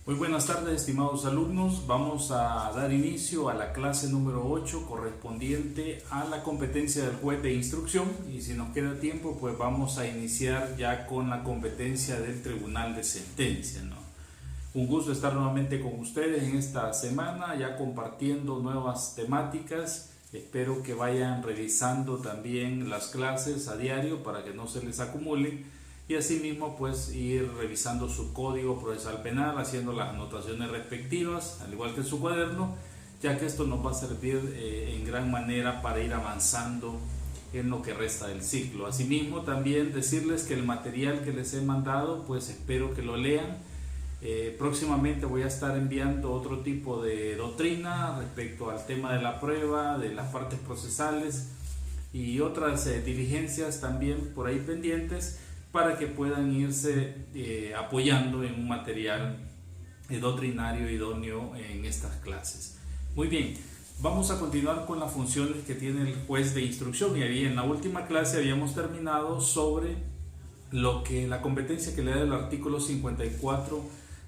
Muy buenas tardes, estimados alumnos. Vamos a dar inicio a la clase número 8 correspondiente a la competencia del juez de instrucción, y si nos queda tiempo pues vamos a iniciar ya con la competencia del tribunal de sentencia, ¿no? Un gusto estar nuevamente con ustedes en esta semana ya compartiendo nuevas temáticas. Espero que vayan revisando también las clases a diario para que no se les acumulen, y asimismo pues ir revisando su código procesal penal, haciendo las anotaciones respectivas, al igual que su cuaderno, ya que esto nos va a servir en gran manera para ir avanzando en lo que resta del ciclo. Asimismo también decirles que el material que les he mandado pues espero que lo lean. Próximamente voy a estar enviando otro tipo de doctrina respecto al tema de la prueba, de las partes procesales y otras diligencias también por ahí pendientes, para que puedan irse apoyando en un material doctrinario idóneo en estas clases. Muy bien, vamos a continuar con las funciones que tiene el juez de instrucción. Y ahí en la última clase habíamos terminado sobre la competencia que le da el artículo 54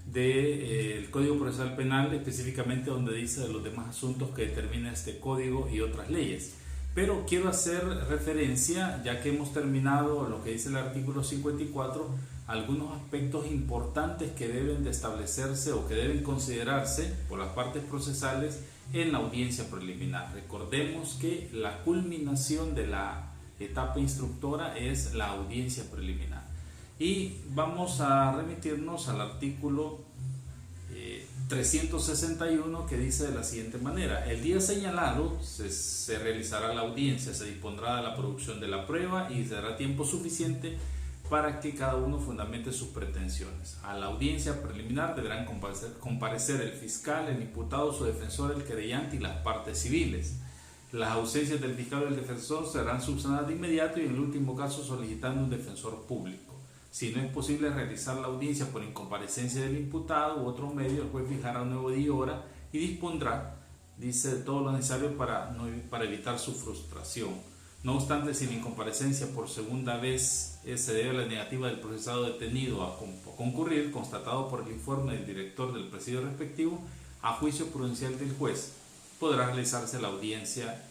del Código Procesal Penal, específicamente donde dice de los demás asuntos que determina este código y otras leyes. Pero quiero hacer referencia, ya que hemos terminado lo que dice el artículo 54, algunos aspectos importantes que deben de establecerse o que deben considerarse por las partes procesales en la audiencia preliminar. Recordemos que la culminación de la etapa instructora es la audiencia preliminar. Y vamos a remitirnos al artículo 361, que dice de la siguiente manera: el día señalado se realizará la audiencia, se dispondrá de la producción de la prueba y será tiempo suficiente para que cada uno fundamente sus pretensiones. A la audiencia preliminar deberán comparecer el fiscal, el imputado, su defensor, el querellante y las partes civiles. Las ausencias del fiscal o del defensor serán subsanadas de inmediato y en el último caso solicitando un defensor público. Si no es posible realizar la audiencia por incomparecencia del imputado u otro medio, el juez fijará un nuevo día y hora y dispondrá, dice, de todo lo necesario para evitar su frustración. No obstante, si la incomparecencia por segunda vez se debe a la negativa del procesado detenido a concurrir, constatado por el informe del director del presidio respectivo, a juicio prudencial del juez, podrá realizarse la audiencia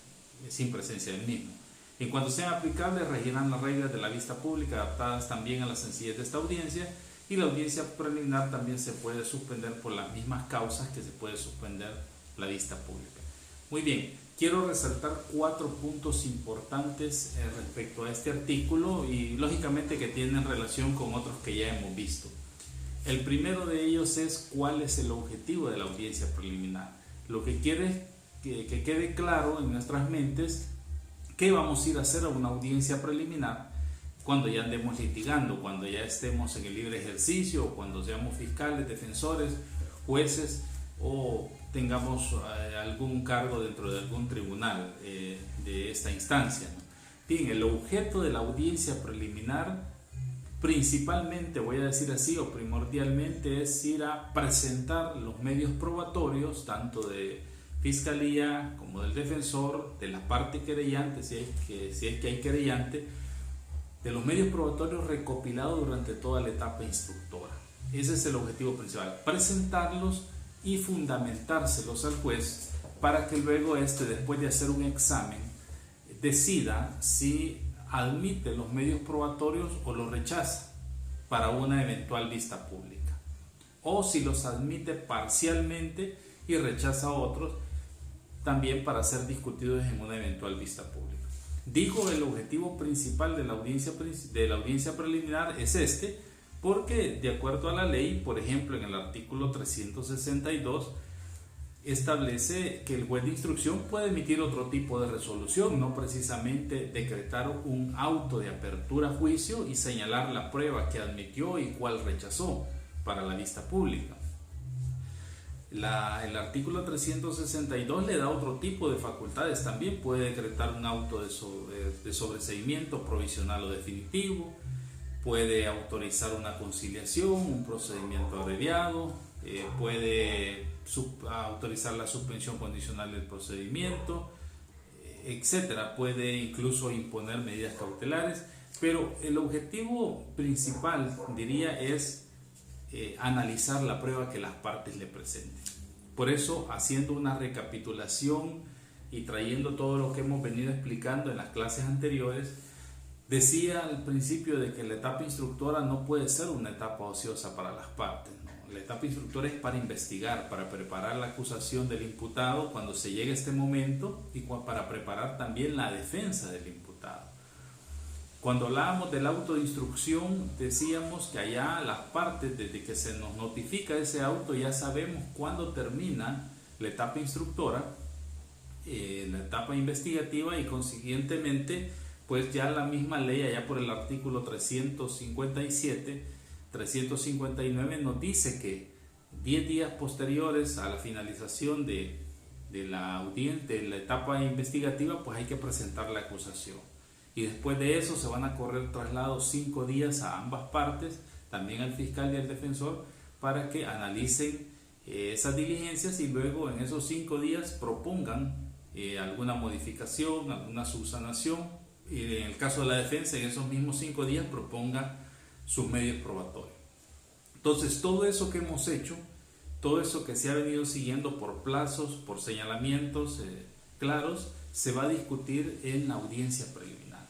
sin presencia del mismo. En cuanto sean aplicables, regirán las reglas de la vista pública adaptadas también a la sencillez de esta audiencia, y la audiencia preliminar también se puede suspender por las mismas causas que se puede suspender la vista pública. Muy bien, quiero resaltar 4 puntos importantes respecto a este artículo, y lógicamente que tienen relación con otros que ya hemos visto. El primero de ellos es cuál es el objetivo de la audiencia preliminar. Lo que quiere es que quede claro en nuestras mentes qué vamos a ir a hacer a una audiencia preliminar cuando ya andemos litigando, cuando ya estemos en el libre ejercicio, o cuando seamos fiscales, defensores, jueces o tengamos algún cargo dentro de algún tribunal de esta instancia, ¿no? Bien, el objeto de la audiencia preliminar principalmente, voy a decir así, o primordialmente, es ir a presentar los medios probatorios tanto de fiscalía como del defensor, de la parte querellante, si es que hay querellante, de los medios probatorios recopilados durante toda la etapa instructora. Ese es el objetivo principal: presentarlos y fundamentárselos al juez para que luego después de hacer un examen, decida si admite los medios probatorios o los rechaza para una eventual vista pública, o si los admite parcialmente y rechaza otros, también para ser discutidos en una eventual vista pública. Digo, el objetivo principal de la audiencia preliminar es porque de acuerdo a la ley, por ejemplo en el artículo 362, establece que el juez de instrucción puede emitir otro tipo de resolución, no precisamente decretar un auto de apertura a juicio y señalar la prueba que admitió y cuál rechazó para la vista pública. El artículo 362 le da otro tipo de facultades también. Puede decretar un auto de sobreseimiento provisional o definitivo, puede autorizar una conciliación, un procedimiento abreviado, puede autorizar la suspensión condicional del procedimiento, etcétera. Puede incluso imponer medidas cautelares, pero el objetivo principal, diría, es analizar la prueba que las partes le presenten. Por eso, haciendo una recapitulación y trayendo todo lo que hemos venido explicando en las clases anteriores, decía al principio de que la etapa instructora no puede ser una etapa ociosa para las partes, ¿no? La etapa instructora es para investigar, para preparar la acusación del imputado cuando se llegue a este momento y para preparar también la defensa del imputado. Cuando hablábamos del auto de instrucción, decíamos que allá las partes, desde que se nos notifica ese auto, ya sabemos cuándo termina la etapa instructora, la etapa investigativa, y consiguientemente pues ya la misma ley, allá por el artículo 357, 359, nos dice que 10 días posteriores a la finalización de la etapa investigativa, pues hay que presentar la acusación. Y después de eso se van a correr traslados 5 días a ambas partes, también al fiscal y al defensor, para que analicen esas diligencias y luego en esos 5 días propongan alguna modificación, alguna subsanación, y en el caso de la defensa, en esos mismos 5 días proponga sus medios probatorios. Entonces, todo eso que hemos hecho, todo eso que se ha venido siguiendo por plazos, por señalamientos claros, se va a discutir en la audiencia preliminar.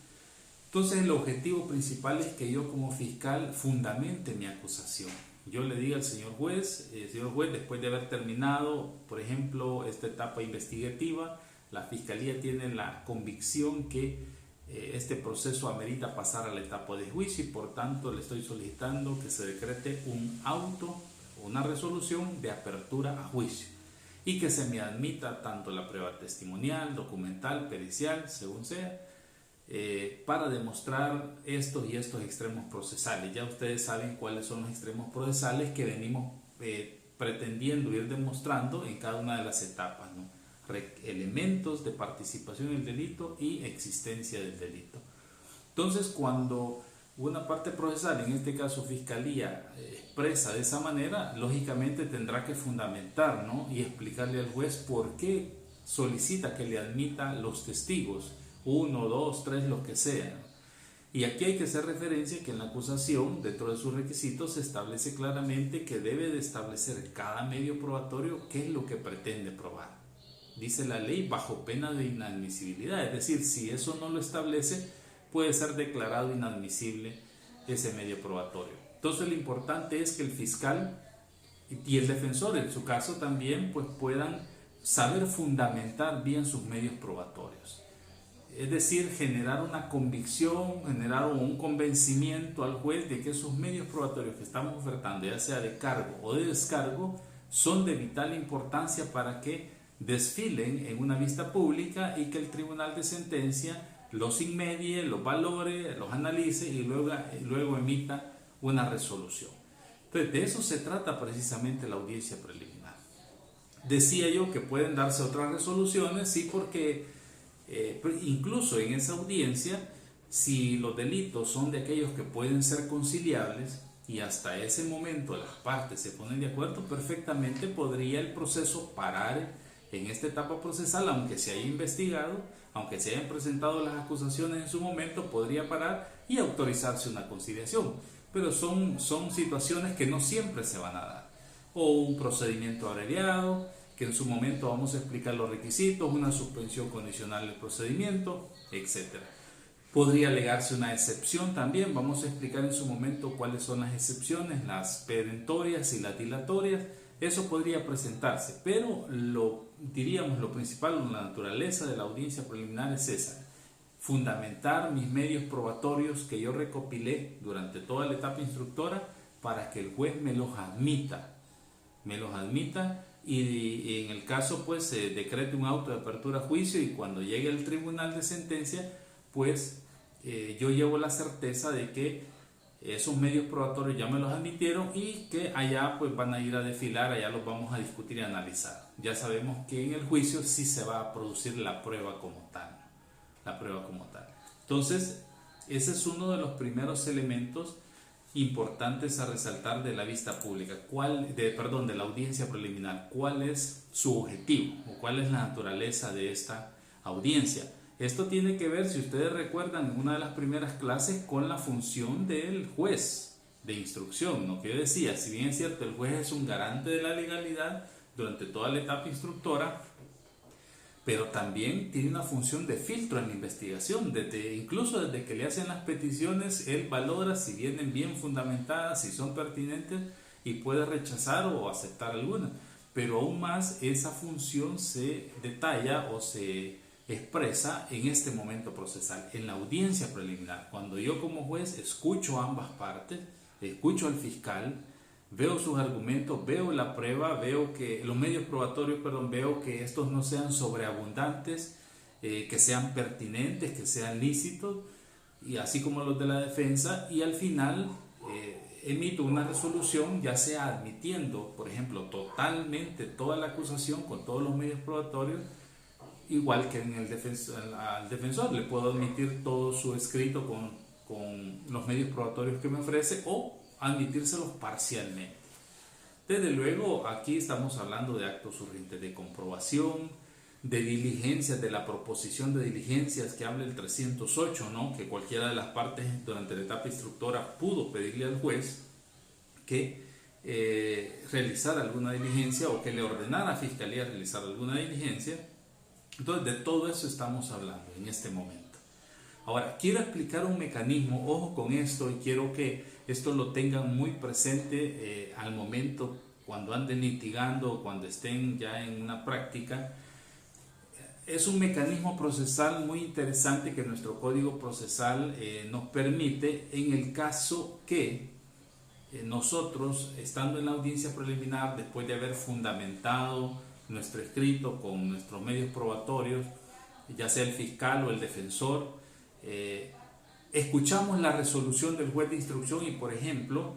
Entonces, el objetivo principal es que yo como fiscal fundamente mi acusación. Yo le diga al señor juez, después de haber terminado, por ejemplo, esta etapa investigativa, la fiscalía tiene la convicción que este proceso amerita pasar a la etapa de juicio y por tanto le estoy solicitando que se decrete un auto, una resolución de apertura a juicio y que se me admita tanto la prueba testimonial, documental, pericial, según sea, para demostrar estos y estos extremos procesales. Ya ustedes saben cuáles son los extremos procesales que venimos pretendiendo ir demostrando en cada una de las etapas, ¿no? Elementos de participación en el delito y existencia del delito. Entonces, cuando una parte procesal, en este caso fiscalía, expresa de esa manera, lógicamente tendrá que fundamentar, ¿no? Y explicarle al juez por qué solicita que le admita los testigos, 1, 2, 3, lo que sea. Y aquí hay que hacer referencia que en la acusación, dentro de sus requisitos, se establece claramente que debe de establecer cada medio probatorio qué es lo que pretende probar. Dice la ley, bajo pena de inadmisibilidad, es decir, si eso no lo establece, puede ser declarado inadmisible ese medio probatorio. Entonces, lo importante es que el fiscal y el defensor, en su caso también, pues puedan saber fundamentar bien sus medios probatorios. Es decir, generar una convicción, generar un convencimiento al juez de que esos medios probatorios que estamos ofertando, ya sea de cargo o de descargo, son de vital importancia para que desfilen en una vista pública y que el tribunal de sentencia los inmedie, los valore, los analice y luego emita una resolución. Entonces, de eso se trata precisamente la audiencia preliminar. Decía yo que pueden darse otras resoluciones, sí, porque incluso en esa audiencia, si los delitos son de aquellos que pueden ser conciliables y hasta ese momento las partes se ponen de acuerdo, perfectamente podría el proceso parar en esta etapa procesal, aunque se haya investigado, aunque se hayan presentado las acusaciones en su momento, podría parar y autorizarse una conciliación. Pero son situaciones que no siempre se van a dar. O un procedimiento abreviado, que en su momento vamos a explicar los requisitos, una suspensión condicional del procedimiento, etc. Podría alegarse una excepción también, vamos a explicar en su momento cuáles son las excepciones, las perentorias y las dilatorias. Eso podría presentarse, pero lo principal, la naturaleza de la audiencia preliminar es esa: fundamentar mis medios probatorios que yo recopilé durante toda la etapa instructora para que el juez me los admita y en el caso pues se decrete un auto de apertura a juicio y cuando llegue el tribunal de sentencia pues yo llevo la certeza de que esos medios probatorios ya me los admitieron y que allá pues van a ir a desfilar, allá los vamos a discutir y analizar. Ya sabemos que en el juicio sí se va a producir la prueba como tal. Entonces, ese es uno de los primeros elementos importantes a resaltar de la vista pública, de la audiencia preliminar. ¿Cuál es su objetivo o cuál es la naturaleza de esta audiencia? Esto tiene que ver, si ustedes recuerdan, en una de las primeras clases con la función del juez. de instrucción, ¿no? Que yo decía, si bien es cierto, el juez es un garante de la legalidad durante toda la etapa instructora, pero también tiene una función de filtro en la investigación. Incluso desde que le hacen las peticiones, él valora si vienen bien fundamentadas, si son pertinentes, y puede rechazar o aceptar algunas. Pero aún más esa función se detalla o se expresa en este momento procesal, en la audiencia preliminar, cuando yo como juez escucho ambas partes, escucho al fiscal, veo sus argumentos, veo la prueba, veo que los medios probatorios, veo que estos no sean sobreabundantes, que sean pertinentes, que sean lícitos, y así como los de la defensa, y al final emito una resolución, ya sea admitiendo, por ejemplo, totalmente toda la acusación con todos los medios probatorios, igual que al defensor le puedo admitir todo su escrito con los medios probatorios que me ofrece, o admitírselos parcialmente. Desde luego, aquí estamos hablando de actos urgentes de comprobación, de diligencias, de la proposición de diligencias que habla el 308, ¿no? Que cualquiera de las partes durante la etapa instructora pudo pedirle al juez que realizara alguna diligencia, o que le ordenara a Fiscalía realizar alguna diligencia. Entonces, de todo eso estamos hablando en este momento. Ahora, quiero explicar un mecanismo, ojo con esto, y quiero que esto lo tengan muy presente al momento cuando anden litigando o cuando estén ya en una práctica. Es un mecanismo procesal muy interesante que nuestro Código Procesal nos permite en el caso que nosotros, estando en la audiencia preliminar, después de haber fundamentado nuestro escrito con nuestros medios probatorios, ya sea el fiscal o el defensor, escuchamos la resolución del juez de instrucción y, por ejemplo,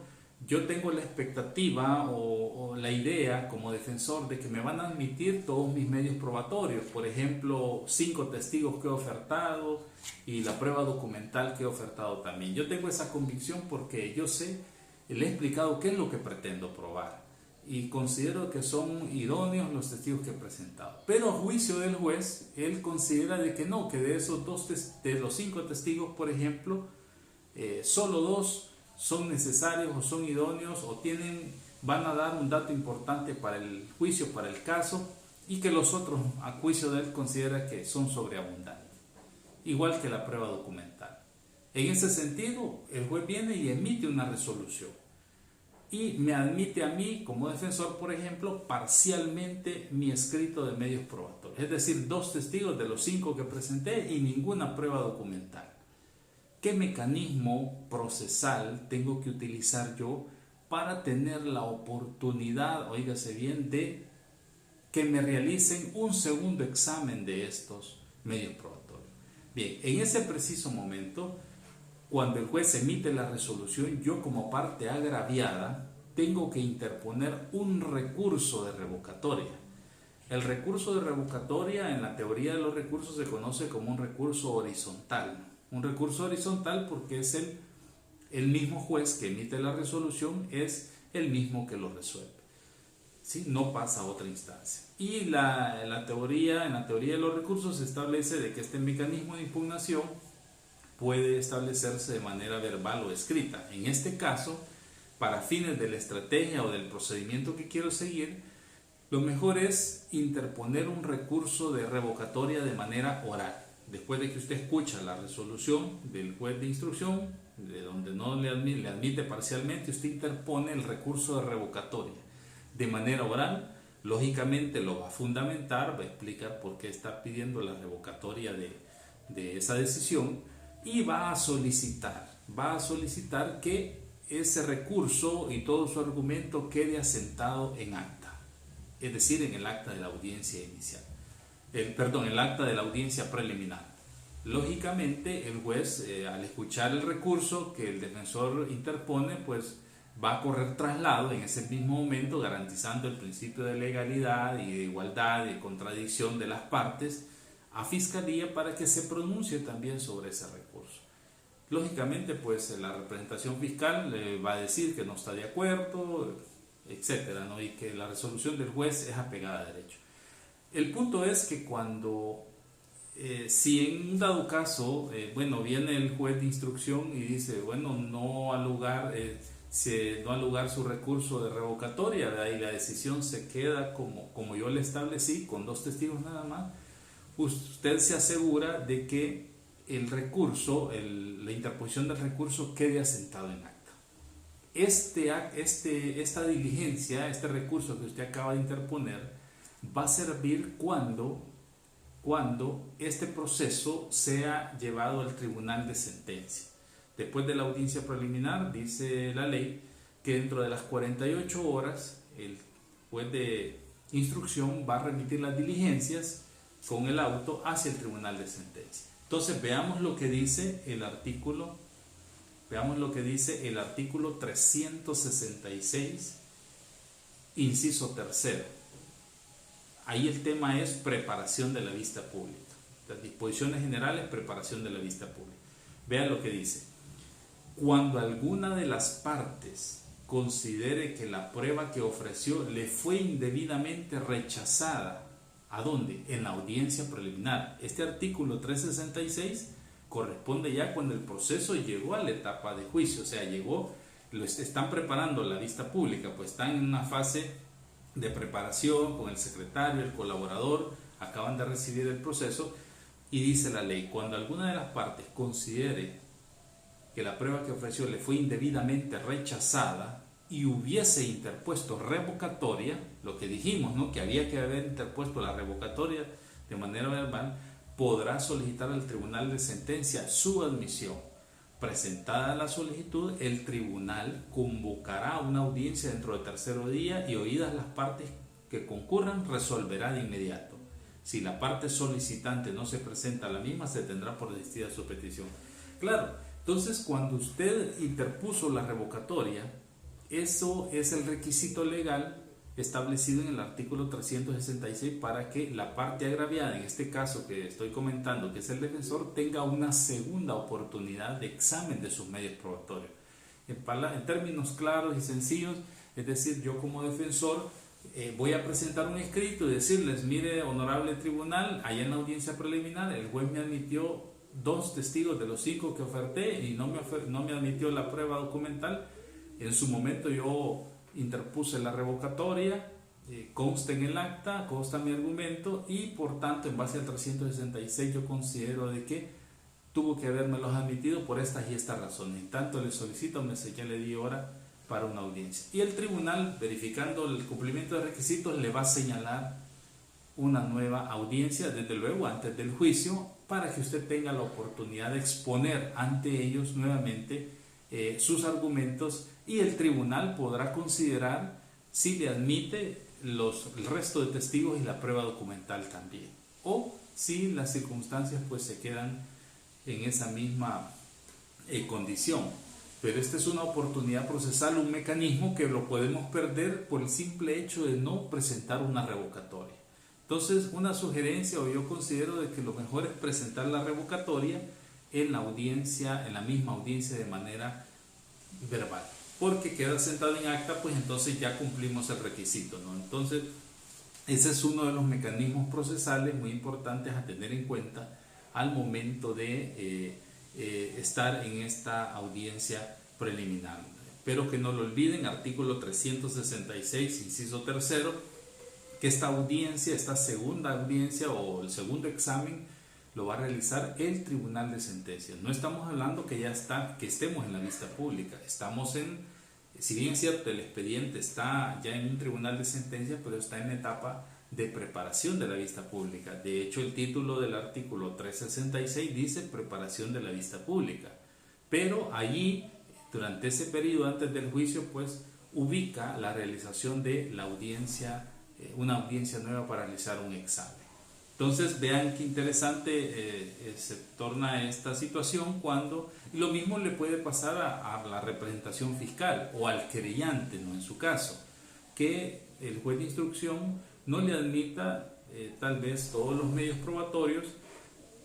yo tengo la expectativa o la idea como defensor de que me van a admitir todos mis medios probatorios, por ejemplo, 5 testigos que he ofertado y la prueba documental que he ofertado también. Yo tengo esa convicción porque yo sé, le he explicado qué es lo que pretendo probar y considero que son idóneos los testigos que he presentado. Pero a juicio del juez, él considera de que no, que de esos de los 5 testigos, por ejemplo, solo 2 son necesarios o son idóneos o van a dar un dato importante para el juicio, para el caso, y que los otros, a juicio de él, considera que son sobreabundantes, igual que la prueba documental. En ese sentido, el juez viene y emite una resolución y me admite a mí como defensor, por ejemplo, parcialmente mi escrito de medios probatorios, es decir, 2 testigos de los 5 que presenté y ninguna prueba documental. ¿Qué mecanismo procesal tengo que utilizar yo para tener la oportunidad, oígase bien, de que me realicen un segundo examen de estos medios probatorios? Bien, en ese preciso momento, cuando el juez emite la resolución, yo como parte agraviada tengo que interponer un recurso de revocatoria. El recurso de revocatoria en la teoría de los recursos se conoce como un recurso horizontal. Un recurso horizontal porque es el mismo juez que emite la resolución, es el mismo que lo resuelve, ¿sí? No pasa a otra instancia. Y en la teoría de los recursos se establece de que este mecanismo de impugnación puede establecerse de manera verbal o escrita. En este caso, para fines de la estrategia o del procedimiento que quiero seguir, lo mejor es interponer un recurso de revocatoria de manera oral. Después de que usted escucha la resolución del juez de instrucción, de donde no le admite parcialmente, usted interpone el recurso de revocatoria de manera oral. Lógicamente lo va a fundamentar, va a explicar por qué está pidiendo la revocatoria de esa decisión y va a solicitar que ese recurso y todo su argumento quede asentado en acta, es decir, en el acta de la audiencia inicial. El acta de la audiencia preliminar. Lógicamente, el juez, al escuchar el recurso que el defensor interpone, pues va a correr traslado en ese mismo momento, garantizando el principio de legalidad y de igualdad y de contradicción de las partes a Fiscalía para que se pronuncie también sobre ese recurso. Lógicamente, pues la representación fiscal le va a decir que no está de acuerdo, etcétera, ¿no? Y que la resolución del juez es apegada a derecho. El punto es que cuando, si en un dado caso, viene el juez de instrucción y dice, no ha lugar, se da lugar su recurso de revocatoria, ¿verdad? Y la decisión se queda como yo le establecí, con 2 testigos nada más, usted se asegura de que el recurso, la interposición del recurso quede asentado en acta. Esta diligencia, este recurso que usted acaba de interponer, va a servir cuando este proceso sea llevado al tribunal de sentencia. Después de la audiencia preliminar, dice la ley que dentro de las 48 horas el juez de instrucción va a remitir las diligencias con el auto hacia el tribunal de sentencia. Entonces veamos lo que dice el artículo 366, inciso tercero. Ahí el tema es preparación de la vista pública. Las disposiciones generales, preparación de la vista pública. Vean lo que dice. Cuando alguna de las partes considere que la prueba que ofreció le fue indebidamente rechazada, ¿a dónde? En la audiencia preliminar. Este artículo 366 corresponde ya cuando el proceso llegó a la etapa de juicio, o sea, están preparando la vista pública, pues están en una fase de preparación con el secretario, el colaborador, acaban de recibir el proceso y dice la ley, cuando alguna de las partes considere que la prueba que ofreció le fue indebidamente rechazada y hubiese interpuesto revocatoria, lo que dijimos, ¿no? Que había que haber interpuesto la revocatoria de manera verbal, podrá solicitar al tribunal de sentencia su admisión. Presentada la solicitud, el tribunal convocará una audiencia dentro del tercer día y oídas las partes que concurran, resolverá de inmediato. Si la parte solicitante no se presenta a la misma, se tendrá por desistida su petición. Claro, entonces cuando usted interpuso la revocatoria, eso es el requisito legal establecido en el artículo 366 para que la parte agraviada, en este caso que estoy comentando, que es el defensor, tenga una segunda oportunidad de examen de sus medios probatorios. En términos claros y sencillos, es decir, yo como defensor voy a presentar un escrito y decirles, mire, honorable tribunal, allá en la audiencia preliminar el juez me admitió 2 testigos de los 5 que oferté y no me admitió la prueba documental. En su momento yo interpuse la revocatoria, consta en el acta, consta mi argumento y por tanto en base al 366 yo considero de que tuvo que habérmelos admitido por estas y estas razones. En tanto le solicito, ya le di hora para una audiencia. Y el tribunal, verificando el cumplimiento de requisitos, le va a señalar una nueva audiencia, desde luego antes del juicio, para que usted tenga la oportunidad de exponer ante ellos nuevamente sus argumentos y el tribunal podrá considerar si le admite el resto de testigos y la prueba documental también, o si las circunstancias pues se quedan en esa misma condición. Pero esta es una oportunidad procesal, un mecanismo que lo podemos perder por el simple hecho de no presentar una revocatoria. Entonces, una sugerencia, o yo considero de que lo mejor es presentar la revocatoria en la audiencia, en la misma audiencia de manera verbal, porque queda sentado en acta, pues entonces ya cumplimos el requisito, ¿no? Entonces, ese es uno de los mecanismos procesales muy importantes a tener en cuenta al momento de estar en esta audiencia preliminar. Pero que no lo olviden, artículo 366, inciso tercero, que esta audiencia, esta segunda audiencia o el segundo examen lo va a realizar el tribunal de sentencia. No estamos hablando que estemos en la vista pública, si bien es cierto, el expediente está ya en un tribunal de sentencia, pero está en etapa de preparación de la vista pública. De hecho, el título del artículo 366 dice preparación de la vista pública, pero allí, durante ese periodo antes del juicio, pues ubica la realización de la audiencia, una audiencia nueva para realizar un examen. Entonces vean qué interesante se torna esta situación cuando lo mismo le puede pasar a la representación fiscal o al querellante, ¿no? En su caso, que el juez de instrucción no le admita tal vez todos los medios probatorios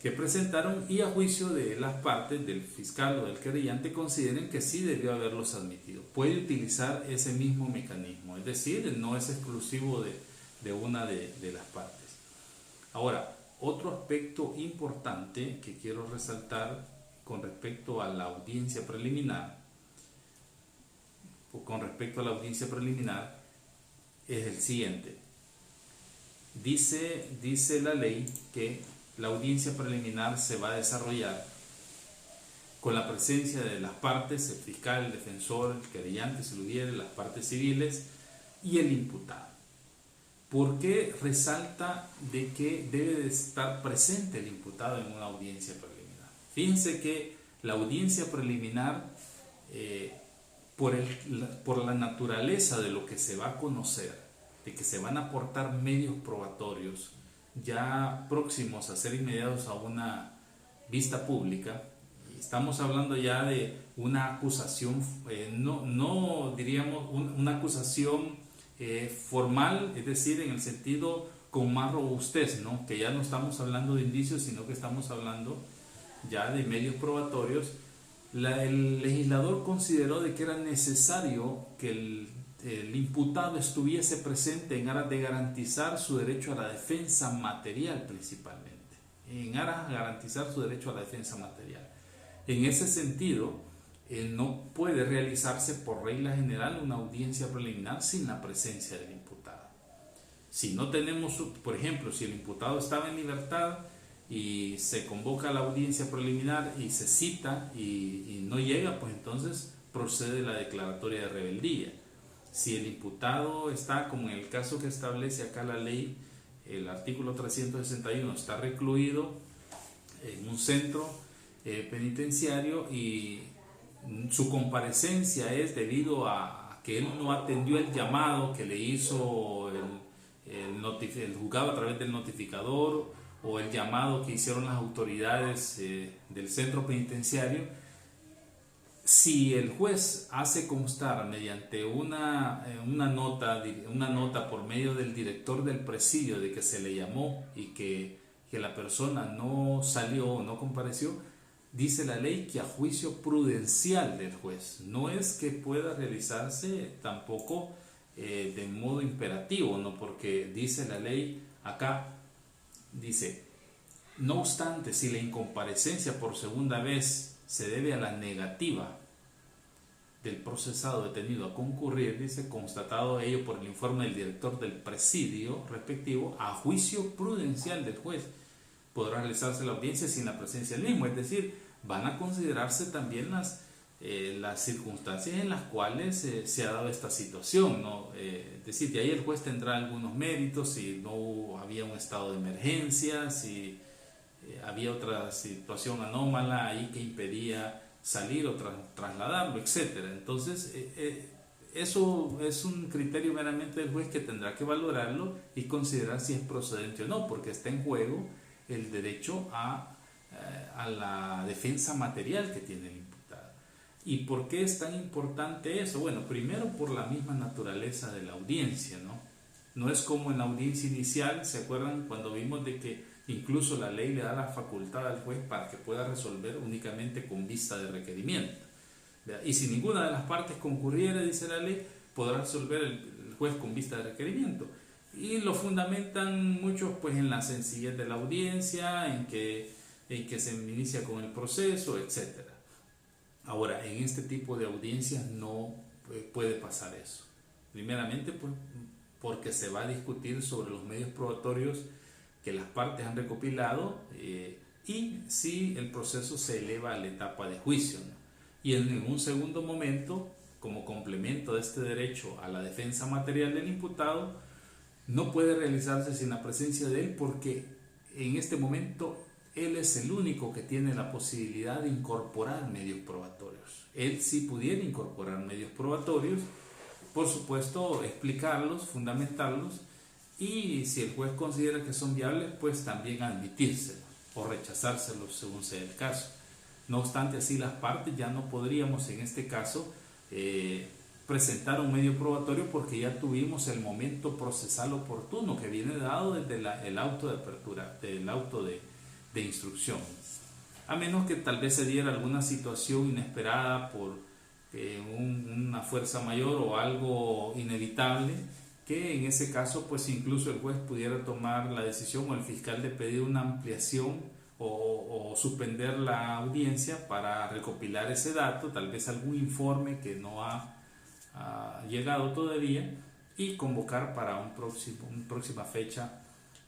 que presentaron y a juicio de las partes, del fiscal o del querellante, consideren que sí debió haberlos admitido. Puede utilizar ese mismo mecanismo, es decir, no es exclusivo de una de las partes. Ahora, otro aspecto importante que quiero resaltar con respecto a la audiencia preliminar con respecto a la audiencia preliminar es el siguiente. Dice la ley que la audiencia preliminar se va a desarrollar con la presencia de las partes, el fiscal, el defensor, el querellante, si lo hubiere, las partes civiles y el imputado. ¿Por qué resalta de que debe de estar presente el imputado en una audiencia preliminar? Fíjense que la audiencia preliminar, por la naturaleza de lo que se va a conocer, de que se van a aportar medios probatorios ya próximos a ser inmediatos a una vista pública, estamos hablando ya de una acusación, no diríamos una acusación formal, es decir, en el sentido con más robustez, ¿no? Que ya no estamos hablando de indicios, sino que estamos hablando ya de medios probatorios. El legislador consideró de que era necesario que el imputado estuviese presente en aras de garantizar su derecho a la defensa material principalmente, en aras de garantizar su derecho a la defensa material. En ese sentido, no puede realizarse por regla general una audiencia preliminar sin la presencia del imputado. Si no tenemos, por ejemplo, si el imputado estaba en libertad y se convoca a la audiencia preliminar y se cita y no llega, pues entonces procede la declaratoria de rebeldía. Si el imputado está, como en el caso que establece acá la ley, el artículo 361, está recluido en un centro penitenciario y su comparecencia es debido a que él no atendió el llamado que le hizo el juzgado a través del notificador o el llamado que hicieron las autoridades del centro penitenciario. Si el juez hace constar mediante una nota por medio del director del presidio de que se le llamó y que la persona no salió o no compareció, dice la ley que a juicio prudencial del juez, no es que pueda realizarse tampoco de modo imperativo, ¿no? Porque dice la ley acá, dice, no obstante, si la incomparecencia por segunda vez se debe a la negativa del procesado detenido a concurrir, dice, constatado ello por el informe del director del presidio respectivo, a juicio prudencial del juez, podrá realizarse la audiencia sin la presencia del mismo, es decir, van a considerarse también las circunstancias en las cuales se ha dado esta situación, ¿no? Es decir, de ahí el juez tendrá algunos méritos, si no había un estado de emergencia, si había otra situación anómala ahí que impedía salir o trasladarlo, etc. Entonces, eso es un criterio meramente del juez que tendrá que valorarlo y considerar si es procedente o no, porque está en juego el derecho a la defensa material que tiene el imputado. ¿Y por qué es tan importante eso? Bueno, primero por la misma naturaleza de la audiencia, ¿no? No es como en la audiencia inicial, ¿se acuerdan? Cuando vimos de que incluso la ley le da la facultad al juez para que pueda resolver únicamente con vista de requerimiento, ¿verdad? Y si ninguna de las partes concurriera, dice la ley, podrá resolver el juez con vista de requerimiento. Y lo fundamentan muchos pues en la sencillez de la audiencia, en que se inicia con el proceso, etc. Ahora, en este tipo de audiencias no puede pasar eso. Primeramente, pues, porque se va a discutir sobre los medios probatorios que las partes han recopilado y si el proceso se eleva a la etapa de juicio, ¿no? Y en un segundo momento, como complemento de este derecho a la defensa material del imputado, no puede realizarse sin la presencia de él porque en este momento él es el único que tiene la posibilidad de incorporar medios probatorios. Él sí pudiera incorporar medios probatorios, por supuesto explicarlos, fundamentarlos, y si el juez considera que son viables, pues también admitírselos o rechazárselos según sea el caso. No obstante, así las partes ya no podríamos en este caso presentar un medio probatorio porque ya tuvimos el momento procesal oportuno que viene dado desde el auto de apertura, del auto de instrucción, a menos que tal vez se diera alguna situación inesperada por una fuerza mayor o algo inevitable, que en ese caso pues incluso el juez pudiera tomar la decisión o el fiscal de pedir una ampliación o suspender la audiencia para recopilar ese dato, tal vez algún informe que no ha ha llegado todavía, y convocar para una próxima fecha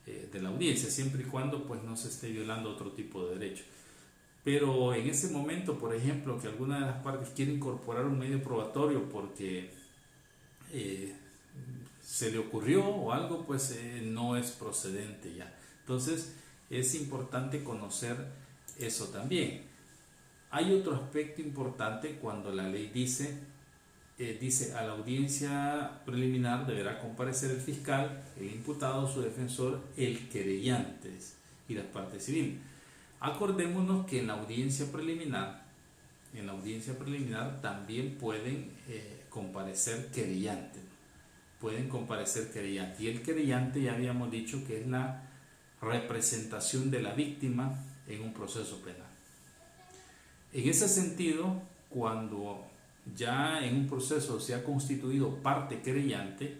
de la audiencia, siempre y cuando pues no se esté violando otro tipo de derecho. Pero en ese momento, por ejemplo, que alguna de las partes quiere incorporar un medio probatorio porque se le ocurrió o algo, pues no es procedente ya. Entonces es importante conocer eso también. Hay otro aspecto importante cuando la ley dice a la audiencia preliminar deberá comparecer el fiscal, el imputado, su defensor, el querellante y las partes civiles. Acordémonos que en la audiencia preliminar también pueden comparecer querellantes. Y el querellante ya habíamos dicho que es la representación de la víctima en un proceso penal. En ese sentido, cuando ya en un proceso se ha constituido parte querellante,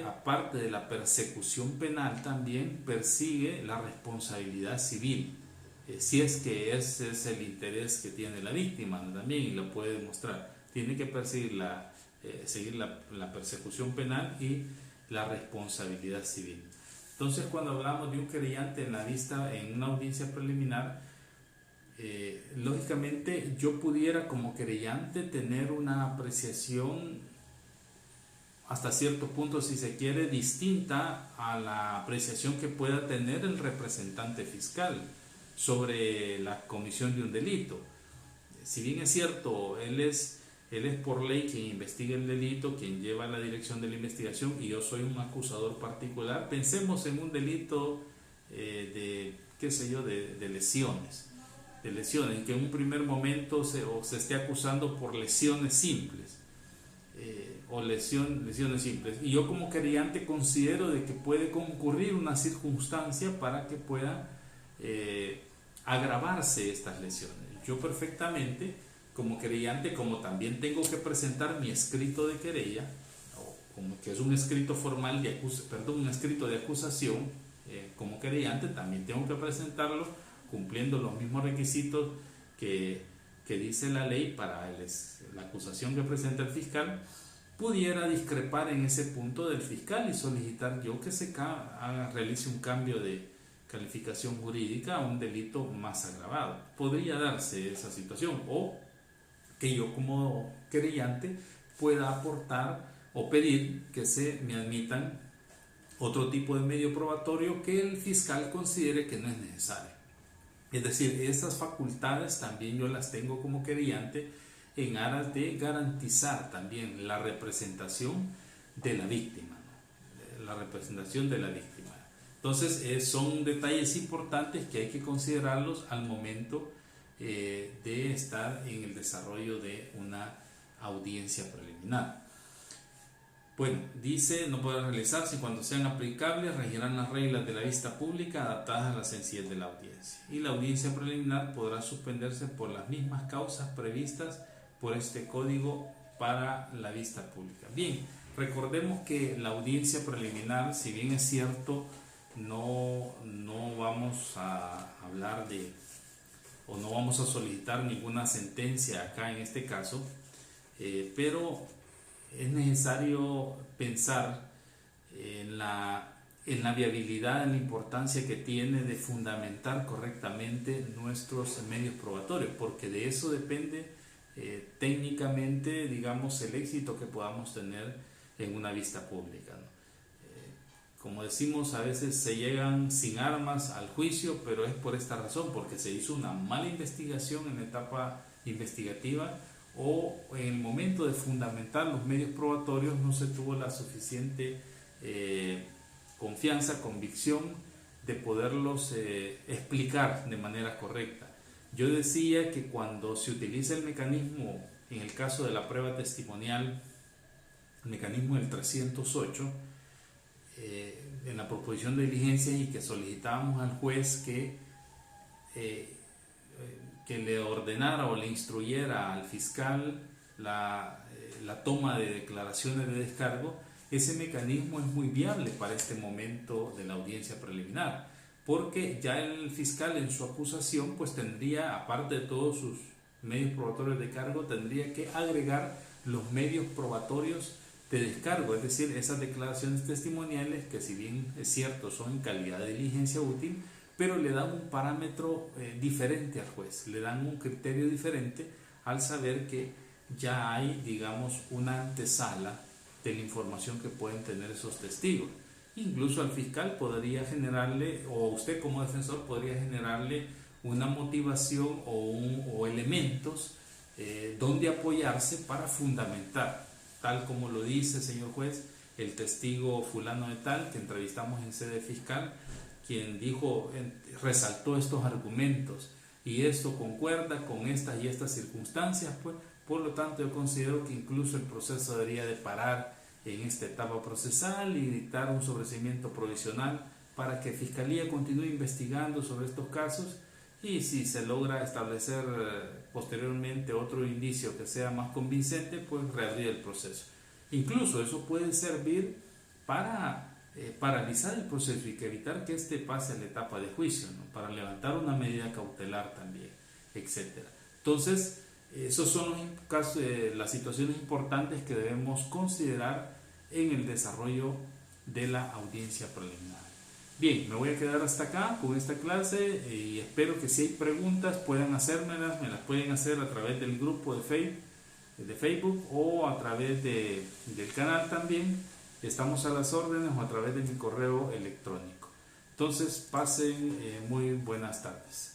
aparte de la persecución penal, también persigue la responsabilidad civil, si es que ese es el interés que tiene la víctima, ¿no? También, y lo puede demostrar, tiene que perseguir seguir la persecución penal y la responsabilidad civil. Entonces, cuando hablamos de un querellante en una audiencia preliminar, lógicamente yo pudiera como querellante tener una apreciación hasta cierto punto, si se quiere, distinta a la apreciación que pueda tener el representante fiscal sobre la comisión de un delito. Si bien es cierto, él es por ley quien investiga el delito, quien lleva la dirección de la investigación, y yo soy un acusador particular. Pensemos en un delito de lesiones, en que en un primer momento se esté acusando por lesiones simples, lesiones simples, y yo como querellante considero de que puede concurrir una circunstancia para que pueda agravarse estas lesiones. Yo perfectamente como querellante, como también tengo que presentar mi escrito de querella, que es un escrito formal un escrito de acusación, como querellante también tengo que presentarlo cumpliendo los mismos requisitos que dice la ley para la acusación que presenta el fiscal. Pudiera discrepar en ese punto del fiscal y solicitar yo que se realice un cambio de calificación jurídica a un delito más agravado. Podría darse esa situación, o que yo como querellante pueda aportar o pedir que se me admitan otro tipo de medio probatorio que el fiscal considere que no es necesario. Es decir, esas facultades también yo las tengo como querellante en aras de garantizar también la representación de la víctima, ¿no? La representación de la víctima. Entonces, son detalles importantes que hay que considerarlos al momento de estar en el desarrollo de una audiencia preliminar. Bueno, dice, no podrá realizarse cuando sean aplicables, regirán las reglas de la vista pública adaptadas a la sencillez de la audiencia. Y la audiencia preliminar podrá suspenderse por las mismas causas previstas por este código para la vista pública. Bien, recordemos que la audiencia preliminar, si bien es cierto, no vamos a hablar o no vamos a solicitar ninguna sentencia acá en este caso, pero es necesario pensar en la viabilidad, en la importancia que tiene de fundamentar correctamente nuestros medios probatorios, porque de eso depende técnicamente, digamos, el éxito que podamos tener en una vista pública, ¿no? Como decimos, a veces se llegan sin armas al juicio, pero es por esta razón, porque se hizo una mala investigación en la etapa investigativa, o en el momento de fundamentar los medios probatorios no se tuvo la suficiente confianza, convicción de poderlos explicar de manera correcta. Yo decía que cuando se utiliza el mecanismo, en el caso de la prueba testimonial, el mecanismo del 308, en la proposición de diligencia, y que solicitábamos al juez que le ordenara o le instruyera al fiscal la toma de declaraciones de descargo, ese mecanismo es muy viable para este momento de la audiencia preliminar, porque ya el fiscal en su acusación pues tendría, aparte de todos sus medios probatorios de cargo, tendría que agregar los medios probatorios de descargo, es decir, esas declaraciones testimoniales que, si bien es cierto, son en calidad de diligencia útil, pero le dan un parámetro diferente al juez, le dan un criterio diferente al saber que ya hay, digamos, una antesala de la información que pueden tener esos testigos. Incluso al fiscal podría generarle, o usted como defensor podría generarle una motivación o elementos donde apoyarse para fundamentar, tal como lo dice, señor juez, el testigo fulano de tal que entrevistamos en sede fiscal, quien dijo, resaltó estos argumentos y esto concuerda con estas y estas circunstancias, pues por lo tanto yo considero que incluso el proceso debería de parar en esta etapa procesal y dictar un sobreseimiento provisional para que Fiscalía continúe investigando sobre estos casos, y si se logra establecer posteriormente otro indicio que sea más convincente, pues reabrir el proceso. Incluso eso puede servir para paralizar el proceso y que evitar que este pase a la etapa de juicio, ¿no? Para levantar una medida cautelar también, etcétera. Entonces, esos son los casos, las situaciones importantes que debemos considerar en el desarrollo de la audiencia preliminar. Bien, me voy a quedar hasta acá con esta clase y espero que si hay preguntas puedan hacérmelas, me las pueden hacer a través del grupo de Facebook o a través del canal también. Estamos a las órdenes, o a través de mi correo electrónico. Entonces, pasen muy buenas tardes.